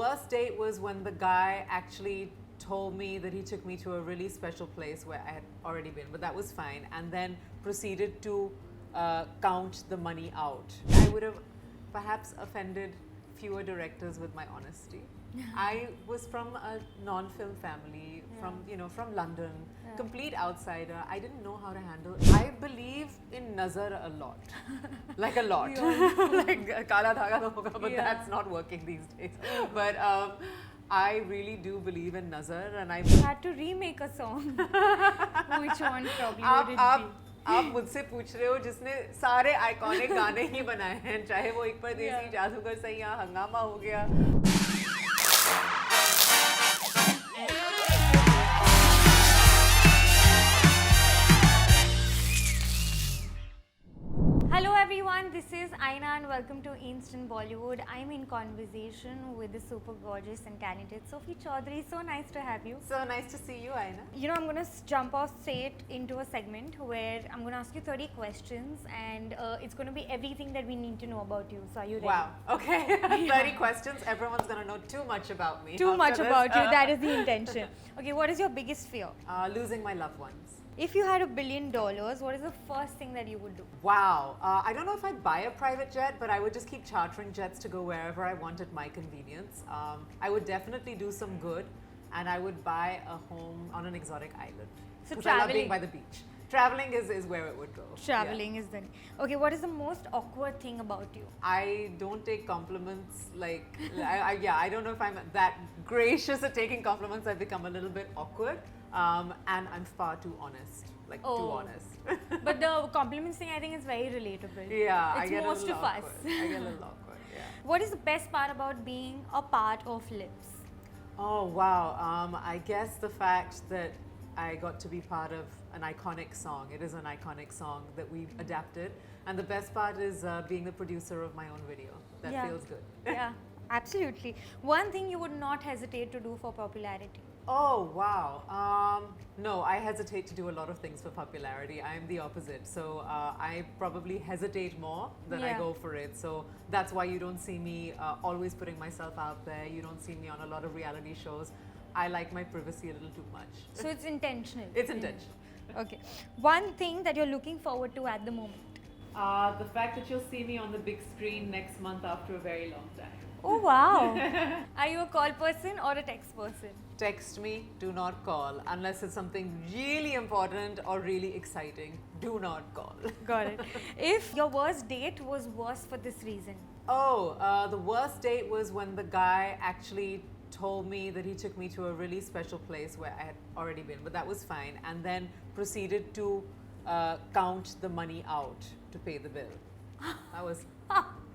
worst date was when the guy actually told me that he took me to a really special place where I had already been, but that was fine, and then proceeded to count the money out. I would have perhaps offended fewer directors with my honesty. I was from a non-film family, from London, complete outsider. I didn't know how to handle it. I believe in nazar a lot, like a lot. Like kala dhaga to hoga, but that's not working these days. But I really do believe in nazar, and I had to remake a song. Which one probably would it be? आप मुझसे पूछ रहे हो जिसने सारे iconic गाने ही बनाए हैं, चाहे वो एक परदेसी, जादूगर सैया, हंगामा हो गया. Hello everyone, this is Aina and welcome to Instant Bollywood. I'm in conversation with the super gorgeous and talented Sophie Choudhary. So nice to have you. So nice to see you, Aina. You know, I'm going to jump off straight into a segment where I'm going to ask you 30 questions and it's going to be everything that we need to know about you. So are you ready? Wow, okay. 30 questions. Everyone's going to know too much about me. Too much about you, that is the intention. Okay, what is your biggest fear? Losing my loved ones. If you had $1 billion, what is the first thing that you would do? Wow. I don't know if I'd buy a private jet, but I would just keep chartering jets to go wherever I want at my convenience. I would definitely do some good, and I would buy a home on an exotic island. So because I love being by the beach. Traveling is where it would go. Traveling is the... Okay, what is the most awkward thing about you? I don't take compliments like... I don't know if I'm that gracious at taking compliments. I've become a little bit awkward. And I'm far too honest, too honest. But the compliments thing, I think, is very relatable. Yeah, it's most of us. I get a little awkward, yeah. What is the best part about being a part of Lips? Oh, wow. I guess the fact that I got to be part of an iconic song. It is an iconic song that we adapted. And the best part is being the producer of my own video. That feels good. Yeah, absolutely. One thing you would not hesitate to do for popularity? Oh, wow. No, I hesitate to do a lot of things for popularity. I'm the opposite. So I probably hesitate more than I go for it. So that's why you don't see me always putting myself out there. You don't see me on a lot of reality shows. I like my privacy a little too much. So it's intentional? It's intentional. Okay. One thing that you're looking forward to at the moment? The fact that you'll see me on the big screen next month after a very long time. Oh, wow. Are you a call person or a text person? Text me, do not call. Unless it's something really important or really exciting, do not call. Got it. If your worst date was worse for this reason? Oh, the worst date was when the guy actually told me that he took me to a really special place where I had already been, but that was fine, and then proceeded to count the money out to pay the bill. That was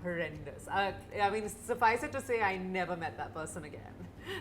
horrendous. I mean, suffice it to say, I never met that person again.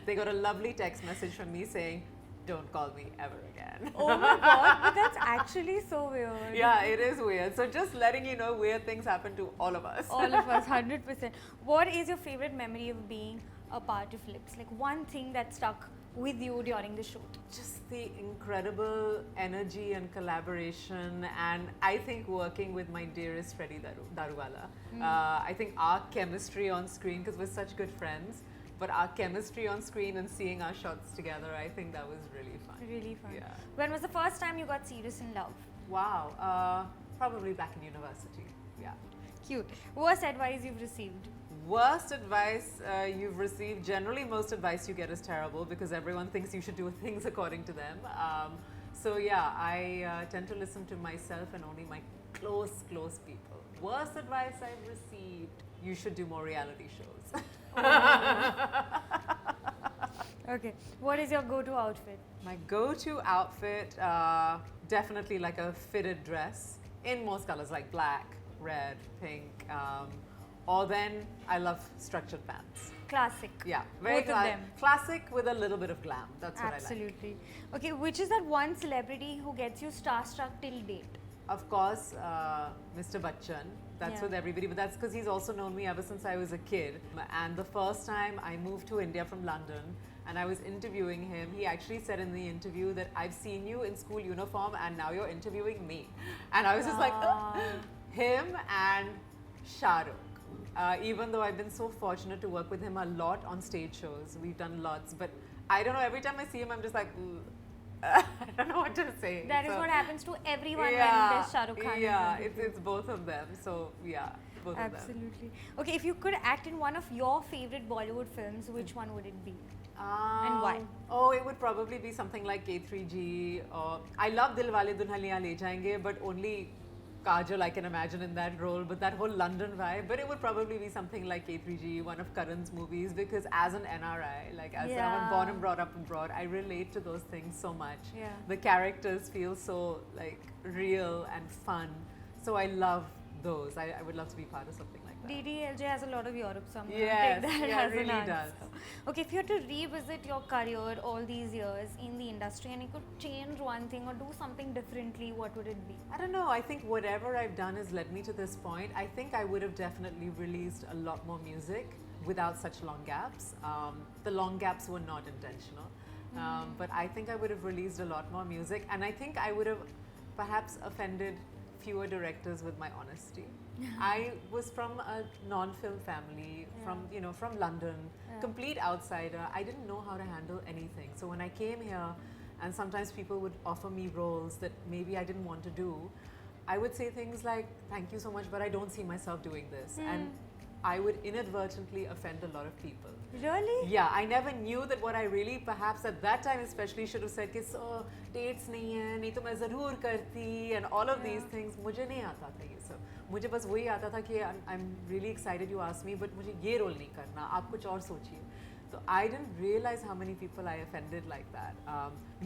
They got a lovely text message from me saying, don't call me ever again. Oh my god, but that's actually so weird. Yeah, it is weird. So just letting you know, weird things happen to all of us. All of us, 100%. What is your favorite memory of being a part of Lips? Like one thing that stuck with you during the shoot? Just the incredible energy and collaboration, and I think working with my dearest Freddie Daruwala. I think our chemistry on screen, because we're such good friends, but our chemistry on screen and seeing our shots together, I think that was really fun. Really fun. Yeah. When was the first time you got serious in love? Wow, probably back in university. Yeah. Cute. Worst advice you've received? Worst advice you've received? Generally, most advice you get is terrible because everyone thinks you should do things according to them. So yeah, I tend to listen to myself and only my close people. Worst advice I've received? You should do more reality shows. Okay. What is your go-to outfit? My go-to outfit, definitely like a fitted dress in most colors like black, red, pink. Or then I love structured pants. Classic. Yeah, very both of them. Classic with a little bit of glam. That's what Absolutely. I like. Okay, which is that one celebrity who gets you starstruck till date? Of course, Mr. Bachchan. That's with everybody, but that's because he's also known me ever since I was a kid. And the first time I moved to India from London and I was interviewing him, he actually said in the interview that I've seen you in school uniform and now you're interviewing me. And I was just like, him and Shah Rukh. Even though I've been so fortunate to work with him a lot on stage shows. We've done lots, but I don't know, every time I see him, I'm just like, I don't know what to say. That is So, what happens to everyone when yeah, there's Shah Rukh Khan. in yeah, front of you. it's both of them. So yeah, both of them. Absolutely. Okay, if you could act in one of your favorite Bollywood films, which one would it be? And why? Oh, it would probably be something like K3G. Or I love Dilwale Dulhaniya Le Jayenge, but only Kajol I can imagine in that role. But that whole London vibe. But it would probably be something like K3G, one of Karan's movies, because as an NRI, like as someone born and brought up abroad, I relate to those things so much. Yeah. The characters feel so like real and fun. So I love those. I would love to be part of something like that. DDLJ has a lot of Europe, so I'm going to Yes, take that yeah, as it really an answer. does. Okay, if you had to revisit your career all these years in the industry and you could change one thing or do something differently, what would it be? I don't know. I think whatever I've done has led me to this point. I think I would have definitely released a lot more music without such long gaps. The long gaps were not intentional. But I think I would have released a lot more music, and I think I would have perhaps offended fewer directors with my honesty. I was from a non-film family, from London, complete outsider. I didn't know how to handle anything. So when I came here, and sometimes people would offer me roles that maybe I didn't want to do, I would say things like, "Thank you so much, but I don't see myself doing this," and I would inadvertently offend a lot of people. Really? Yeah, I never knew that what I really perhaps at that time especially should have said कि so dates नहीं है, नहीं तो मैं ज़रूर करती, and all of these things. मुझे नहीं आता था ये सब. मुझे बस वही आता था कि I'm really excited you asked me, but मुझे ये role नहीं करना, आप कुछ और सोचिए. So I didn't realize how many people I offended like that.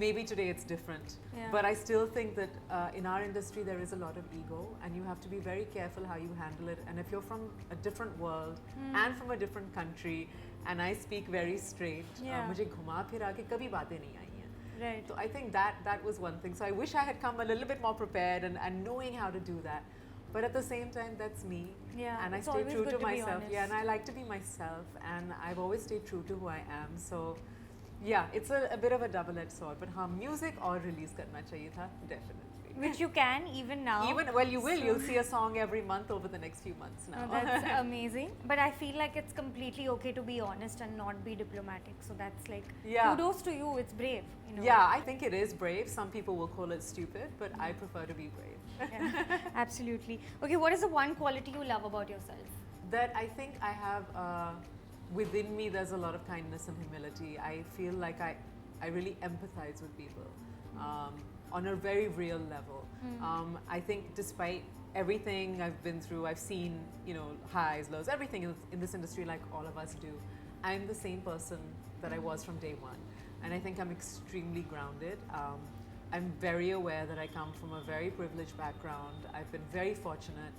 Maybe today it's different, but I still think that in our industry there is a lot of ego, and you have to be very careful how you handle it. And if you're from a different world and from a different country, and I speak very straight, मुझे घुमा फिरा के कभी बातें नहीं आई हैं. Right. So I think that was one thing. So I wish I had come a little bit more prepared and knowing how to do that. But at the same time, that's me. Yeah, And I it's stay always true good to to be myself. honest. Yeah, and I like to be myself. And I've always stayed true to who I am. So, yeah, it's a bit of a double-edged sword. But हाँ, music और release करना चाहिए था, definitely. Which you can even now. Well, you will. You'll see a song every month over the next few months now. Oh, that's amazing. But I feel like it's completely okay to be honest and not be diplomatic. So that's like kudos to you. It's brave. You know? Yeah, I think it is brave. Some people will call it stupid, but I prefer to be brave. Yeah, absolutely. Okay, what is the one quality you love about yourself? That I think I have within me, there's a lot of kindness and humility. I feel like I really empathize with people on a very real level. I think despite everything I've been through, I've seen, highs, lows, everything in this industry, like all of us do. I'm the same person that I was from day one. And I think I'm extremely grounded. I'm very aware that I come from a very privileged background. I've been very fortunate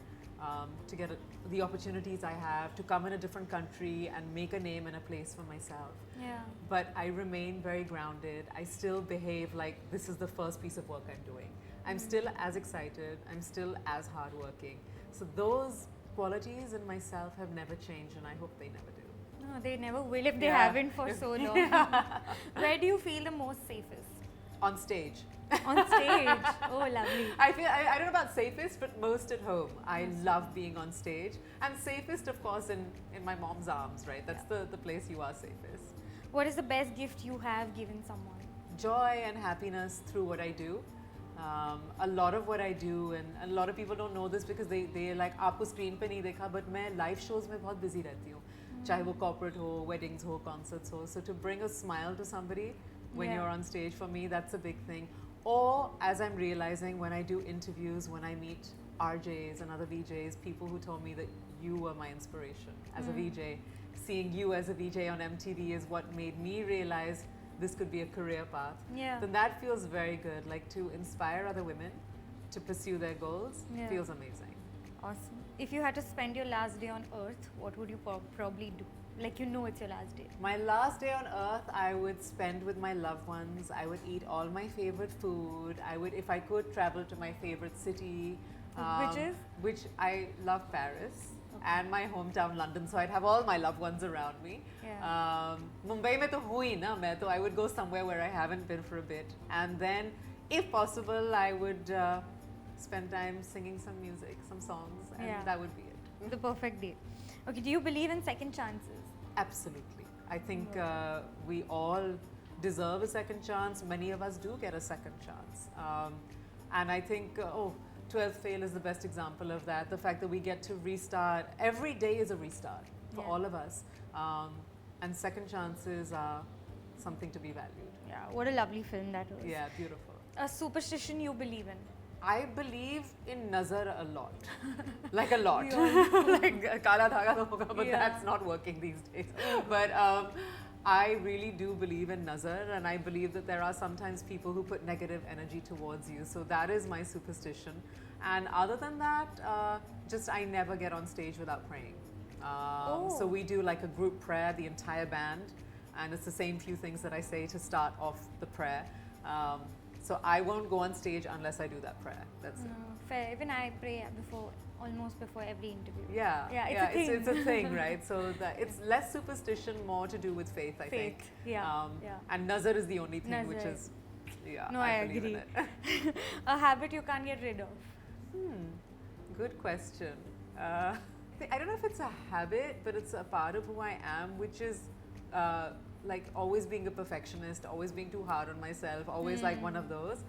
to get the opportunities I have to come in a different country and make a name and a place for myself. Yeah. But I remain very grounded. I still behave like this is the first piece of work I'm doing. I'm still as excited. I'm still as hardworking. So those qualities in myself have never changed, and I hope they never do. No, they never will if they haven't for so long. Where do you feel the most safest? On stage. On stage. Oh, lovely. I don't know about safest, but most at home. I love being on stage. And safest, of course, in my mom's arms, right? That's the place you are safest. What is the best gift you have given someone? Joy and happiness through what I do. A lot of what I do, and a lot of people don't know this because they like, आपको screen पे नहीं देखा, but मैं live shows में बहुत busy रहती हूँ. चाहे वो corporate हो, weddings हो, concerts हो. So to bring a smile to somebody when you're on stage, for me, that's a big thing. Or as I'm realizing when I do interviews, when I meet RJs and other VJs, people who told me that you were my inspiration as a VJ. Seeing you as a VJ on MTV is what made me realize this could be a career path. Yeah. Then that feels very good. Like to inspire other women to pursue their goals feels amazing. Awesome. If you had to spend your last day on earth, what would you probably do? Like it's your last day. My last day on earth, I would spend with my loved ones. I would eat all my favorite food. I would, if I could, travel to my favorite city. Which is? Which I love Paris. And my hometown London, so I'd have all my loved ones around me. Mumbai mein to hui na main, so I would go somewhere where I haven't been for a bit, and then, if possible, I would spend time singing some music, some songs, and that would be it. The perfect day. Okay, do you believe in second chances? Absolutely. I think we all deserve a second chance. Many of us do get a second chance. And I think, 12th fail is the best example of that. The fact that we get to restart. Every day is a restart for all of us. And second chances are something to be valued. Yeah, what a lovely film that was. Yeah, beautiful. A superstition you believe in? I believe in nazar a lot. Like a lot. Like kala dhaga to hoga, but that's not working these days. But I really do believe in nazar, and I believe that there are sometimes people who put negative energy towards you. So that is my superstition. And other than that, just I never get on stage without praying. So we do like a group prayer, the entire band, and it's the same few things that I say to start off the prayer. So I won't go on stage unless I do that prayer. That's it. Fair. Even I pray almost before every interview. Yeah, it's a thing. It's a thing, right? So it's less superstition, more to do with faith, I think. Yeah. And nazar is the only thing Nazar. which is, No, I I believe agree. in it. A habit you can't get rid of? Good question. I don't know if it's a habit, but it's a part of who I am, which is like always being a perfectionist, always being too hard on myself, always like one of those.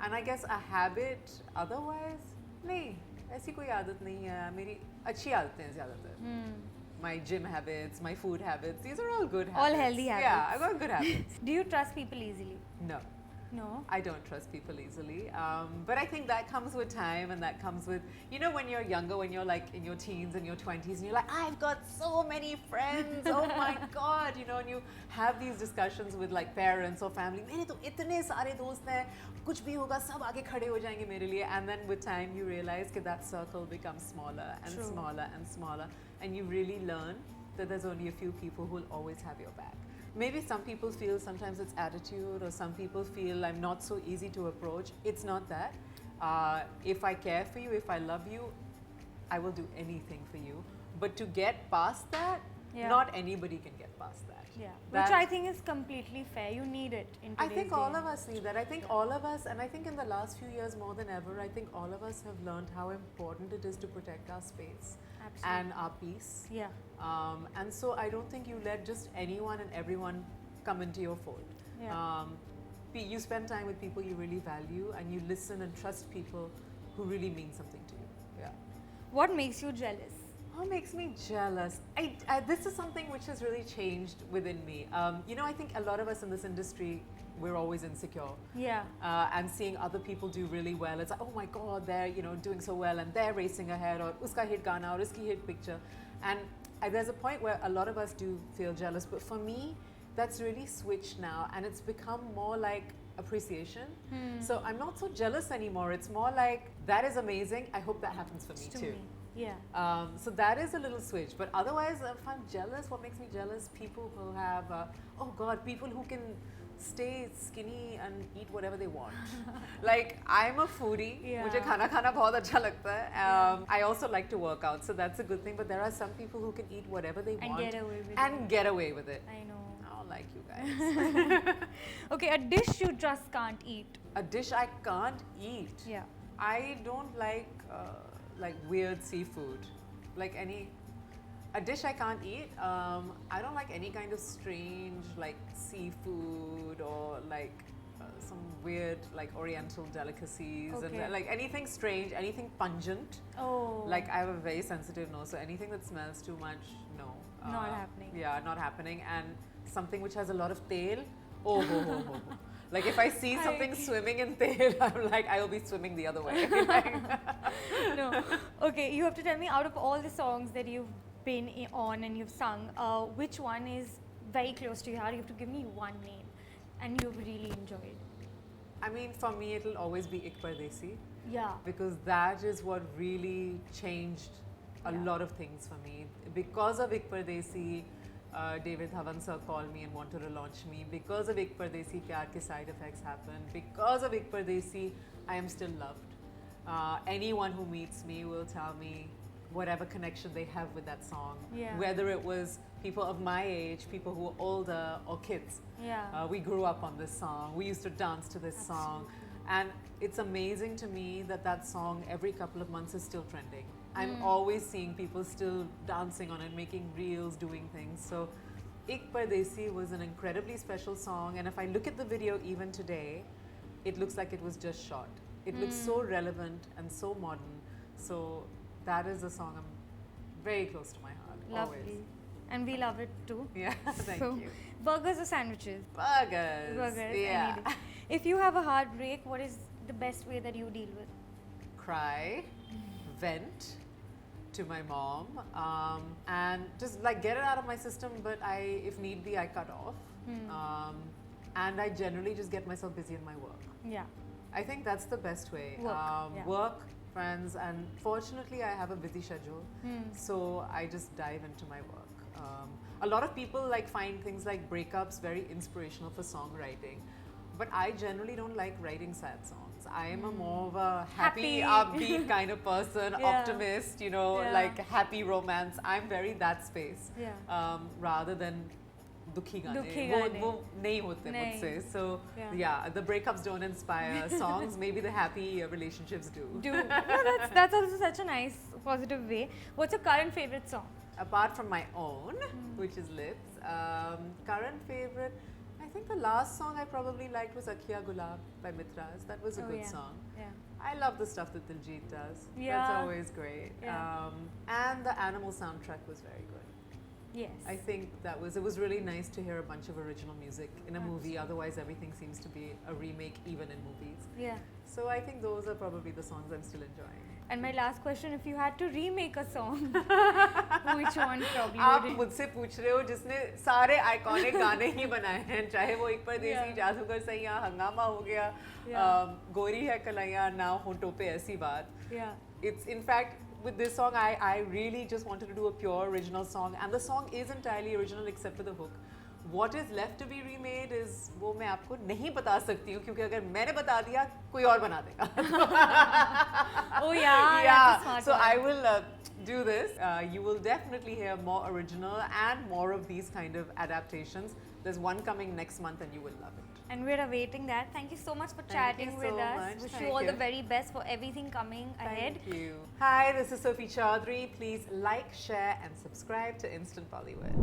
And I guess a habit otherwise, नहीं, ऐसी कोई आदत नहीं है. मेरी अच्छी आदतें हैं ज़्यादातर. My gym habits, my food habits, these are all good habits. All healthy habits. Yeah, I got good habits. Do you trust people easily? No. No. I don't trust people easily. But I think that comes with time, and that comes with, when you're younger, when you're like in your teens and your 20s, and you're like, I've got so many friends, oh my God, and you have these discussions with like parents or family. मेरे तो इतने सारे दोस्त हैं, कुछ भी होगा सब आगे खड़े हो जाएंगे मेरे लिए. And then with time you realize that circle becomes smaller and smaller and smaller, and you really learn that there's only a few people who will always have your back. Maybe some people feel sometimes it's attitude, or some people feel I'm not so easy to approach. It's not that. If I care for you, if I love you, I will do anything for you. But to get past that, not anybody can get past that. Yeah, which I think is completely fair. You need it in today's I think day. all of us need that. I think all of us, and I think in the last few years more than ever, I think all of us have learned how important it is to protect our space. Absolutely. And our peace. Yeah. And so I don't think you let just anyone and everyone come into your fold. Yeah. You spend time with people you really value, and you listen and trust people who really mean something to you. Yeah. What makes you jealous? What makes me jealous? This is something which has really changed within me. I think a lot of us in this industry, we're always insecure. Yeah. And seeing other people do really well, it's like, oh my God, they're doing so well, and they're racing ahead, or uska hit gana, or uski hit picture. And there's a point where a lot of us do feel jealous, but for me, that's really switched now, and it's become more like appreciation. So I'm not so jealous anymore. It's more like, that is amazing. I hope that happens for me too. Yeah. So that is a little switch. But otherwise, if I'm jealous, what makes me jealous? People who have, people who can stay skinny and eat whatever they want. Like, I'm a foodie. मुझे खाना खाना बहुत अच्छा लगता है. I also like to work out, so that's a good thing. But there are some people who can eat whatever they want and get away with it. I know. I don't like you guys. Okay, a dish you just can't eat. A dish I can't eat. Yeah. I don't like weird seafood. A dish I can't eat. I don't like any kind of strange seafood, or some weird oriental delicacies, and anything strange, anything pungent. Oh. I have a very sensitive nose, so anything that smells too much, no. Not happening. Yeah, not happening. And something which has a lot of tail, ho. If I see something swimming in tail, I'm like, I will be swimming the other way. No. Okay, you have to tell me, out of all the songs that you've been on and you've sung, which one is very close to your heart? You have to give me one name and you've really enjoyed. I mean, for me, it'll always be Ik Pardesi. Yeah. Because that is what really changed a lot of things for me. Because of Ik Pardesi, David Dhawan sir called me and wanted to launch me. Because of Ik Pardesi, Pyar Ke Side Effects happened. Because of Ik Pardesi, I am still loved. Anyone who meets me will tell me whatever connection they have with that song. Yeah. Whether it was people of my age, people who are older, or kids. Yeah. We grew up on this song. We used to dance to this song. And it's amazing to me that song every couple of months is still trending. I'm always seeing people still dancing on it, making reels, doing things. So Ik Pardesi was an incredibly special song, and if I look at the video even today, it looks like it was just shot. It looks so relevant and so modern. So that is a song I'm very close to my heart. Lovely. Always. And we love it too. Yeah, thank So, you. burgers or sandwiches? Burgers. Burgers. Yeah. Any day. If you have a heartbreak, what is the best way that you deal with? Cry, vent to my mom, and just like get it out of my system. But if need be, I cut off. And I generally just get myself busy in my work. Yeah. I think that's the best way. Work, yeah. Work, friends, and fortunately I have a busy schedule, so I just dive into my work. A lot of people like find things like breakups very inspirational for songwriting, but I generally don't like writing sad songs. I am a more of a happy, upbeat kind of person, Yeah. optimist, you know, Yeah. like happy romance. I'm very that space, Yeah. rather than दुखी गाने दुखी वो गाने। वो नहीं होते नहीं। मुझसे. So Yeah. yeah, the breakups don't inspire songs. Maybe the happy relationships do. No, that's also such a nice, positive way. What's your current favorite song? Apart from my own, which is Lips, current favorite, I think the last song I probably liked was Akhiya Gulab by Mitras. That was a Oh, good yeah. song. Yeah. I love the stuff that Diljit does. Yeah. That's always great. Yeah. And the Animal soundtrack was very good. Yes. I think it was really nice to hear a bunch of original music in a movie. Otherwise, everything seems to be a remake even in movies. Yeah. So I think those are probably the songs I'm still enjoying. And my last question, if you had to remake a song, which one probably आप would it? मुझसे पूछ रहे हो जिसने सारे iconic गाने ही बनाए हैं, चाहे वो एक परदेसी, Yeah. जादूगर सैया, हंगामा हो गया, Yeah. गोरी है कलाइयाँ, ना होंठों पे ऐसी बात. Yeah. It's in fact with this song I really just wanted to do a pure original song, and the song is entirely original except for the hook. What is left to be remade is वो मैं आपको नहीं बता सकती हूँ, क्योंकि अगर मैंने बता दिया कोई और बना देगा. Oh yeah. Yeah, That's a smart so one. I will do this. You will definitely hear more original and more of these kind of adaptations. There's one coming next month and you will love it. And we're awaiting that. Thank you so much for Thank chatting you with so us. much. Wish Thank you all you. the very best for everything coming ahead. Thank you. Hi, this is Sophie Choudhary. Please like, share and subscribe to Instant Bollywood.